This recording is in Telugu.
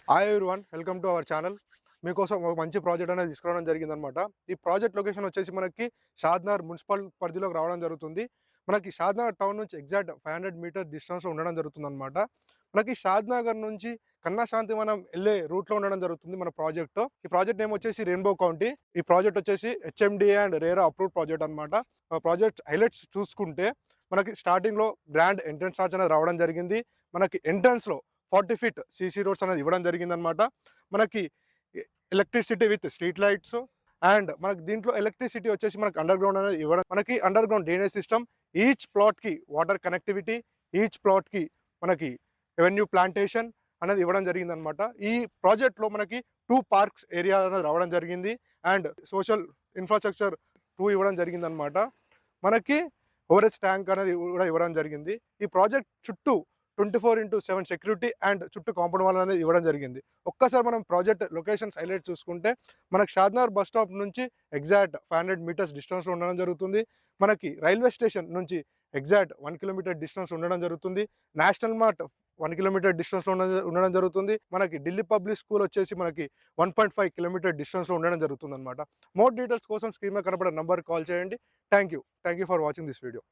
Hi everyone, welcome to our channel. మీకోసం ఒక మంచి ప్రాజెక్ట్ అనేది తీసుకురావడం జరిగిందనమాట. ఈ ప్రాజెక్ట్ లొకేషన్ వచ్చేసి మనకి షాద్నగర్ మున్సిపల్ పరిధిలోకి రావడం జరుగుతుంది. మనకి షాద్నగర్ టౌన్ నుంచి ఎగ్జాక్ట్ 500 మీటర్ డిస్టెన్స్‌లో ఉండడం జరుగుతుందనమాట. మనకి షాద్నగర్ నుంచి కన్నా శాంతివనం వెళ్ళే రూట్‌లో ఉండడం జరుగుతుంది మన ప్రాజెక్టు. ఈ ప్రాజెక్ట్ నేమ్ వచ్చేసి రెయిన్బో కౌంటీ. ఈ ప్రాజెక్ట్ వచ్చేసి HMDA and RERA approved project అనమాట. ప్రాజెక్ట్ హైలైట్స్ చూసుకుంటే మనకి స్టార్టింగ్‌లో గ్రాండ్ ఎంట్రన్స్ ఆర్చ్ అనేది రావడం జరిగింది. మనకి ఎంట్రన్స్‌లో 40 ఫీట్ సీసీ రోడ్స్ అనేది ఇవ్వడం జరిగిందనమాట. మనకి electricity with street lights and మనకి దీంట్లో ఎలక్ట్రిసిటీ వచ్చేసి మనకి అండర్ గ్రౌండ్ అనేది ఇవ్వడం, మనకి under ground drainage system, each ప్లాట్‌కి వాటర్ కనెక్టివిటీ, ఈచ్ ప్లాట్‌కి మనకి ఎవెన్యూ ప్లాంటేషన్ అనేది ఇవ్వడం జరిగిందనమాట. ఈ ప్రాజెక్ట్‌లో మనకి 2 పార్క్స్ ఏరియా అనేది రావడం జరిగింది అండ్ సోషల్ ఇన్‌ఫ్రాస్ట్రక్చర్ 2 ఇవ్వడం జరిగిందనమాట. మనకి ఓవరేజ్ ట్యాంక్ అనేది కూడా ఇవ్వడం జరిగింది. ఈ ప్రాజెక్ట్ చుట్టూ 24/7 సెక్యూరిటీ అండ్ చుట్టూ కాంపౌండ్ వాల్ అనేది ఇవ్వడం జరిగింది. ఒక్కసారి మనం ప్రాజెక్ట్ లొకేషన్స్ హైలైట్ చూసుకుంటే మనకి షాద్నగర్ బస్ స్టాప్ నుంచి ఎగ్జాక్ట్ 500 మీటర్స్ డిస్టెన్స్‌లో ఉండడం జరుగుతుంది. మనకి రైల్వే స్టేషన్ నుంచి ఎగ్జాక్ట్ 1 కిలోమీటర్ డిస్టెన్స్ ఉండడం జరుగుతుంది. నేషనల్ మార్ట్ 1 కిలోమీటర్ డిస్టెన్స్‌లో ఉండడం జరుగుతుంది. మనకి ఢిల్లీ పబ్లిక్ స్కూల్ వచ్చేసి మనకి 1.5 కిలోమీటర్ డిస్టెన్స్‌లో ఉండడం జరుగుతుందనమాట. మోర్ డీటెయిల్స్ కోసం స్క్రీన్ మీద కనపడే నంబర్‌కి కాల్ చేయండి. Thank you for watching this video.